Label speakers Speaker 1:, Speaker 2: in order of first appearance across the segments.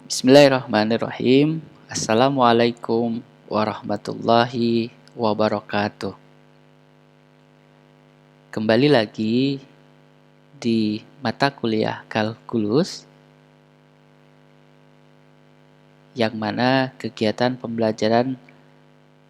Speaker 1: Bismillahirrahmanirrahim. Assalamualaikum warahmatullahi wabarakatuh. Kembali lagi di mata kuliah kalkulus, yang mana kegiatan pembelajaran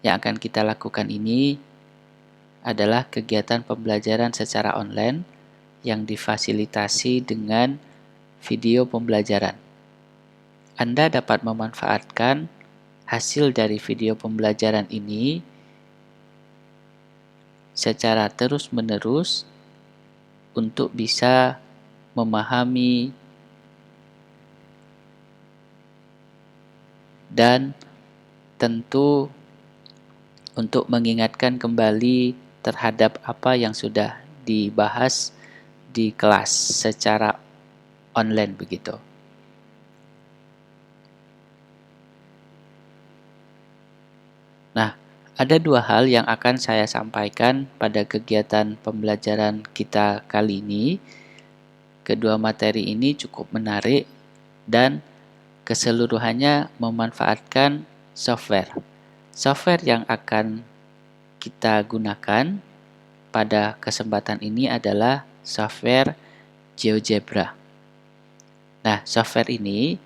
Speaker 1: yang akan kita lakukan ini adalah kegiatan pembelajaran secara online yang difasilitasi dengan video pembelajaran. Anda dapat memanfaatkan hasil dari video pembelajaran ini secara terus-menerus untuk bisa memahami dan tentu untuk mengingatkan kembali terhadap apa yang sudah dibahas di kelas secara online begitu. Nah, ada dua hal yang akan saya sampaikan pada kegiatan pembelajaran kita kali ini. Kedua materi ini cukup menarik dan keseluruhannya memanfaatkan software. Software yang akan kita gunakan pada kesempatan ini adalah software GeoGebra. Nah, software ini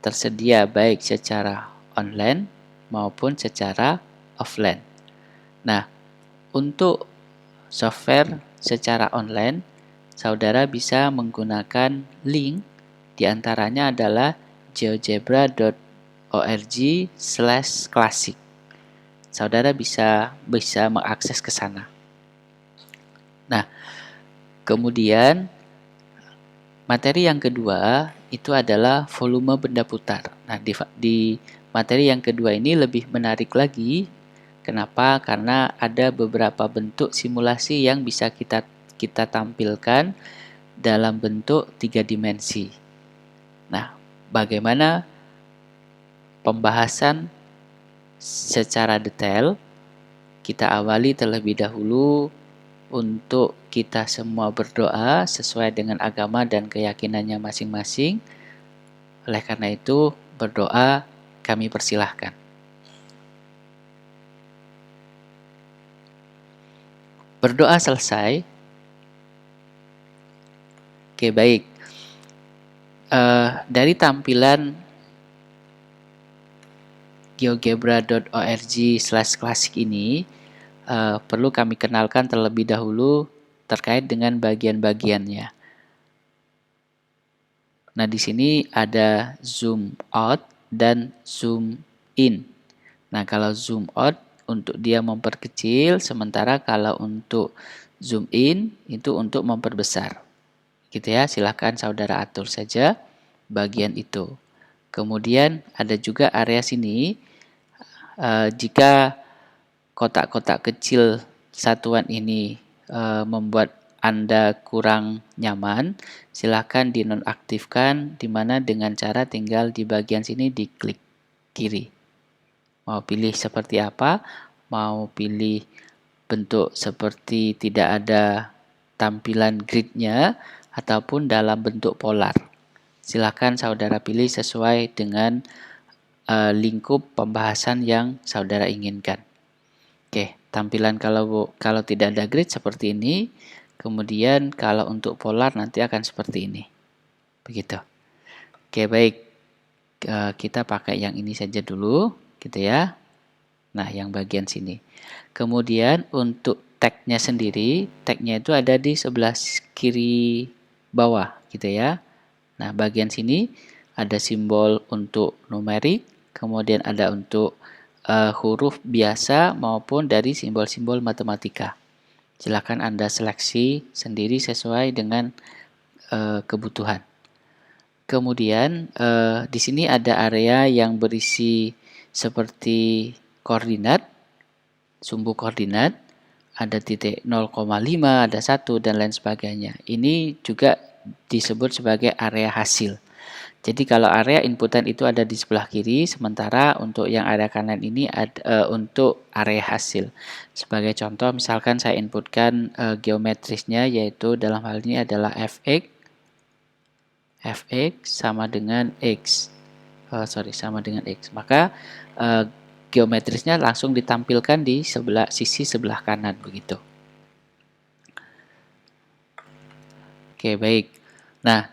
Speaker 1: tersedia baik secara online maupun secara offline. Nah, untuk software secara online, saudara bisa menggunakan link, diantaranya adalah geogebra.org/classic. Saudara bisa mengakses ke sana. Nah, kemudian materi yang kedua itu adalah volume benda putar. Nah, di materi yang kedua ini lebih menarik lagi. Kenapa? Karena ada beberapa bentuk simulasi yang bisa kita tampilkan dalam bentuk 3 dimensi. Nah, bagaimana pembahasan secara detail? Kita awali terlebih dahulu untuk kita semua berdoa sesuai dengan agama dan keyakinannya masing-masing. Oleh karena itu, berdoa kami persilahkan. Berdoa selesai. Oke, baik. Dari tampilan geogebra.org/classic ini, perlu kami kenalkan terlebih dahulu terkait dengan bagian-bagiannya. Nah, di sini ada zoom out dan zoom in. Nah, kalau zoom out untuk dia memperkecil, sementara kalau untuk zoom in itu untuk memperbesar. Gitu ya, silahkan saudara atur saja bagian itu. Kemudian ada juga area sini, jika kotak-kotak kecil satuan ini membuat Anda kurang nyaman, silahkan dinonaktifkan, di mana dengan cara tinggal di bagian sini diklik kiri. Mau pilih seperti apa? Mau pilih bentuk seperti tidak ada tampilan gridnya ataupun dalam bentuk polar. Silakan saudara pilih sesuai dengan lingkup pembahasan yang saudara inginkan. Oke, tampilan kalau tidak ada grid seperti ini. Kemudian kalau untuk polar nanti akan seperti ini. Begitu. Oke, baik. Kita pakai yang ini saja dulu, gitu ya. Nah, yang bagian sini. Kemudian untuk tagnya sendiri, tagnya itu ada di sebelah kiri bawah, gitu ya. Nah, bagian sini ada simbol untuk numerik, kemudian ada untuk huruf biasa maupun dari simbol-simbol matematika. Silakan Anda seleksi sendiri sesuai dengan kebutuhan. Kemudian di sini ada area yang berisi seperti koordinat, sumbu koordinat, ada titik 0,5, ada 1, dan lain sebagainya. Ini juga disebut sebagai area hasil. Jadi kalau area inputan itu ada di sebelah kiri, sementara untuk yang area kanan ini ada untuk area hasil. Sebagai contoh, misalkan saya inputkan geometrisnya, yaitu dalam hal ini adalah fx sama dengan x. sama dengan X. Maka geometrisnya langsung ditampilkan di sisi sebelah kanan begitu. Oke, baik. Nah,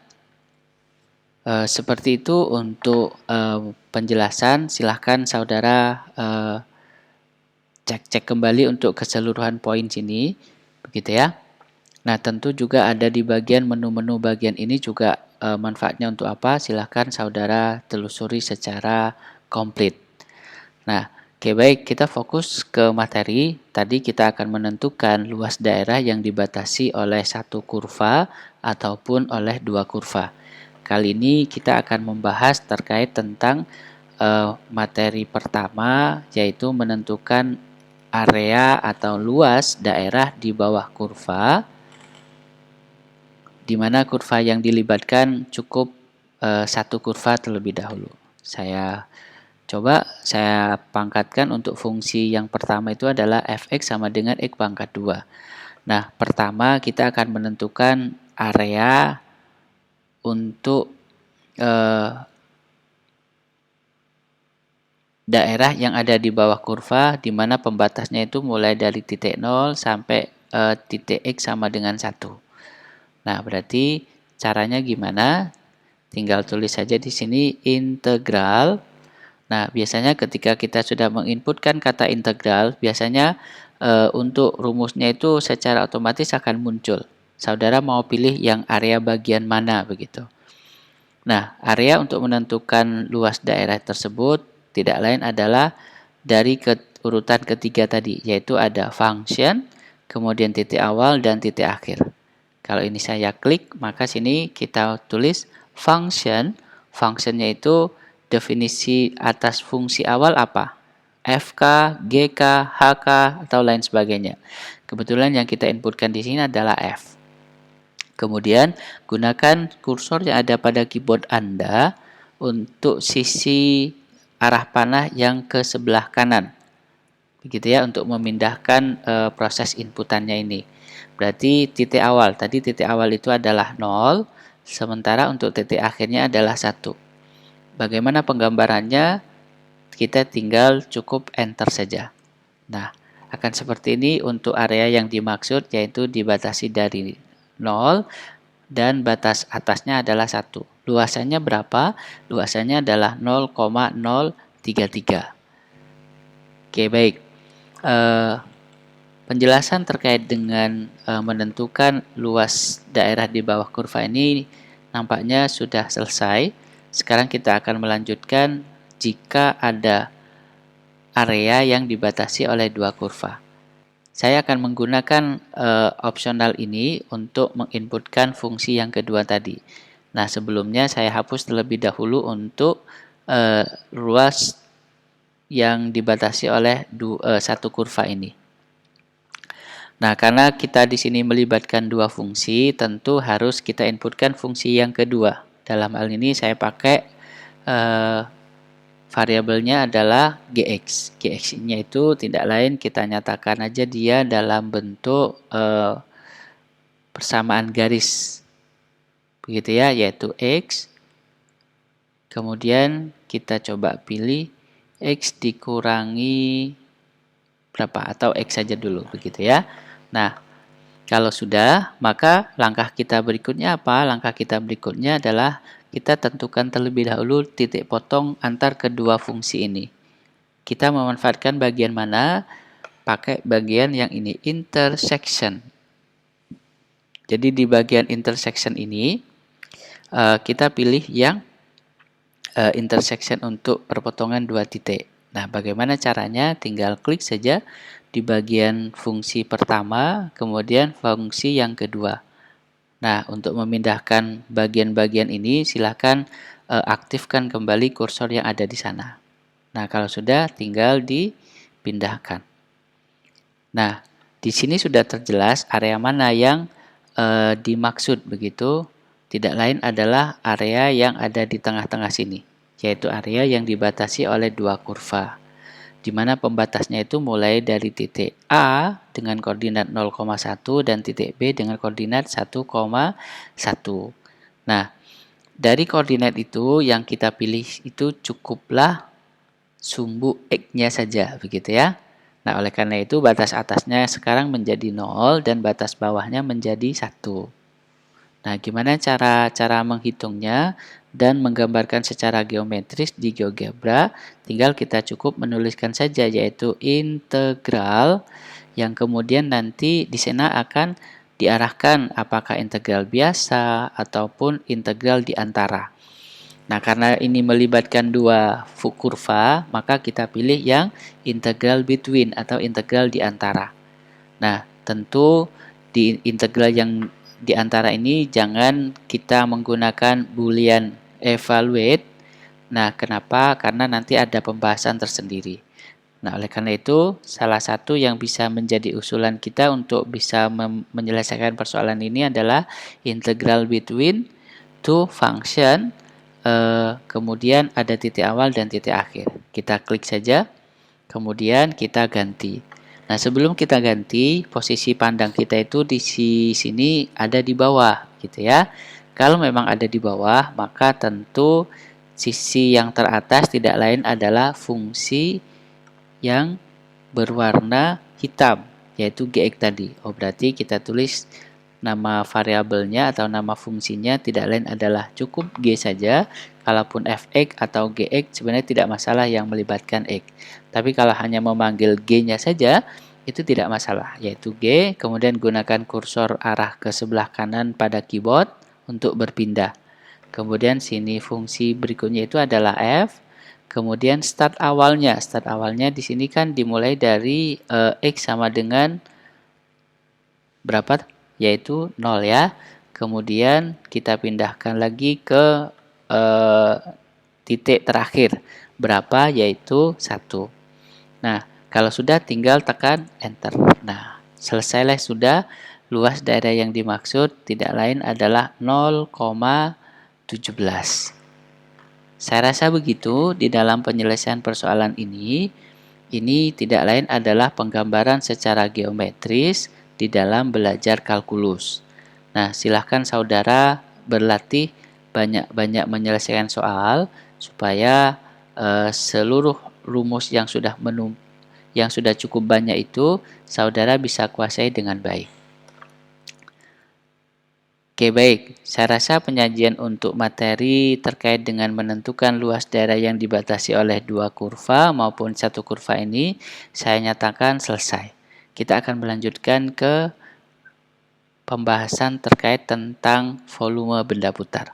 Speaker 1: seperti itu untuk penjelasan. Silahkan saudara cek kembali untuk keseluruhan poin sini, begitu ya. Nah, tentu juga ada di bagian menu-menu bagian ini juga manfaatnya untuk apa? Silahkan saudara telusuri secara komplit. Nah, oke, baik, kita fokus ke materi. Tadi kita akan menentukan luas daerah yang dibatasi oleh satu kurva ataupun oleh dua kurva. Kali ini kita akan membahas terkait tentang materi pertama, yaitu menentukan area atau luas daerah di bawah kurva, di mana kurva yang dilibatkan cukup satu kurva terlebih dahulu. Saya pangkatkan untuk fungsi yang pertama itu adalah fx sama dengan x pangkat 2. Nah, pertama kita akan menentukan area untuk daerah yang ada di bawah kurva, di mana pembatasnya itu mulai dari titik 0 sampai titik x sama dengan 1. Nah, berarti caranya gimana? Tinggal tulis saja di sini integral. Nah, biasanya ketika kita sudah menginputkan kata integral, biasanya untuk rumusnya itu secara otomatis akan muncul. Saudara mau pilih yang area bagian mana begitu. Nah, area untuk menentukan luas daerah tersebut tidak lain adalah dari urutan ketiga tadi, yaitu ada function, kemudian titik awal dan titik akhir. Kalau ini saya klik, maka sini kita tulis function. Functionnya itu definisi atas fungsi awal apa? FK, GK, HK, atau lain sebagainya. Kebetulan yang kita inputkan di sini adalah F. Kemudian gunakan kursor yang ada pada keyboard Anda untuk sisi arah panah yang ke sebelah kanan. Begitu ya, untuk memindahkan proses inputannya ini. Berarti titik awal, tadi titik awal itu adalah 0, sementara untuk titik akhirnya adalah 1. Bagaimana penggambarannya? Kita tinggal cukup enter saja. Nah, akan seperti ini untuk area yang dimaksud, yaitu dibatasi dari 0 dan batas atasnya adalah 1. Luasannya berapa? Luasannya adalah 0,033. Oke, baik. Penjelasan terkait dengan menentukan luas daerah di bawah kurva ini nampaknya sudah selesai. Sekarang kita akan melanjutkan jika ada area yang dibatasi oleh dua kurva. Saya akan menggunakan opsional ini untuk menginputkan fungsi yang kedua tadi. Nah, sebelumnya saya hapus terlebih dahulu untuk luas yang dibatasi oleh satu kurva ini. Nah, karena kita di sini melibatkan dua fungsi, tentu harus kita inputkan fungsi yang kedua. Dalam hal ini saya pakai variabelnya adalah gx. Gx-nya itu tidak lain, kita nyatakan aja dia dalam bentuk persamaan garis. Begitu ya, yaitu x. Kemudian kita coba pilih x dikurangi berapa, atau x saja dulu, begitu ya. Nah, kalau sudah, maka langkah kita berikutnya apa? Langkah kita berikutnya adalah kita tentukan terlebih dahulu titik potong antar kedua fungsi ini. Kita memanfaatkan bagian mana? Pakai bagian yang ini, intersection. Jadi di bagian intersection ini, kita pilih yang intersection untuk perpotongan dua titik. Nah, bagaimana caranya? Tinggal klik saja di bagian fungsi pertama, kemudian fungsi yang kedua. Nah, untuk memindahkan bagian-bagian ini, silakan aktifkan kembali kursor yang ada di sana. Nah, kalau sudah, tinggal dipindahkan. Nah, di sini sudah terjelas area mana yang dimaksud begitu. Tidak lain adalah area yang ada di tengah-tengah sini, yaitu area yang dibatasi oleh dua kurva, di mana pembatasnya itu mulai dari titik A dengan koordinat 0,1 dan titik B dengan koordinat 1,1. Nah, Dari koordinat itu yang kita pilih itu cukuplah sumbu X-nya saja, begitu ya. Nah, oleh karena itu batas atasnya sekarang menjadi 0 dan batas bawahnya menjadi 1. Nah, gimana cara menghitungnya dan menggambarkan secara geometris di GeoGebra? Tinggal kita cukup menuliskan saja, yaitu integral yang kemudian nanti di sana akan diarahkan apakah integral biasa ataupun integral di antara. Nah, karena ini melibatkan dua kurva, maka kita pilih yang integral between atau integral di antara. Nah, tentu di integral yang di antara ini jangan kita menggunakan boolean evaluate. Nah, kenapa? Karena nanti ada pembahasan tersendiri. Nah, oleh karena itu, salah satu yang bisa menjadi usulan kita untuk bisa menyelesaikan persoalan ini adalah integral between two function, kemudian ada titik awal dan titik akhir. Kita klik saja, kemudian kita ganti. Nah, sebelum kita ganti, posisi pandang kita itu di sini ada di bawah, gitu ya. Kalau memang ada di bawah, maka tentu sisi yang teratas tidak lain adalah fungsi yang berwarna hitam, yaitu gx tadi. Oh, berarti kita tulis nama variabelnya atau nama fungsinya tidak lain adalah cukup g saja. Kalaupun fx atau gx sebenarnya tidak masalah yang melibatkan x. Tapi kalau hanya memanggil g-nya saja, itu tidak masalah, yaitu g, kemudian gunakan kursor arah ke sebelah kanan pada keyboard untuk berpindah. Kemudian sini fungsi berikutnya itu adalah f. Kemudian start awalnya di sini kan dimulai dari x sama dengan berapa? Yaitu 0 ya. Kemudian kita pindahkan lagi ke titik terakhir. Berapa? Yaitu 1. Nah, kalau sudah tinggal tekan enter. Nah, selesailah sudah. Luas daerah yang dimaksud tidak lain adalah 0,17. Saya rasa begitu di dalam penyelesaian persoalan ini. Ini tidak lain adalah penggambaran secara geometris di dalam belajar kalkulus. Nah, silahkan saudara berlatih banyak-banyak menyelesaikan soal supaya seluruh rumus yang sudah cukup banyak itu saudara bisa kuasai dengan baik. Oke, baik. Saya rasa penyajian untuk materi terkait dengan menentukan luas daerah yang dibatasi oleh dua kurva maupun satu kurva ini saya nyatakan selesai. Kita akan melanjutkan ke pembahasan terkait tentang volume benda putar.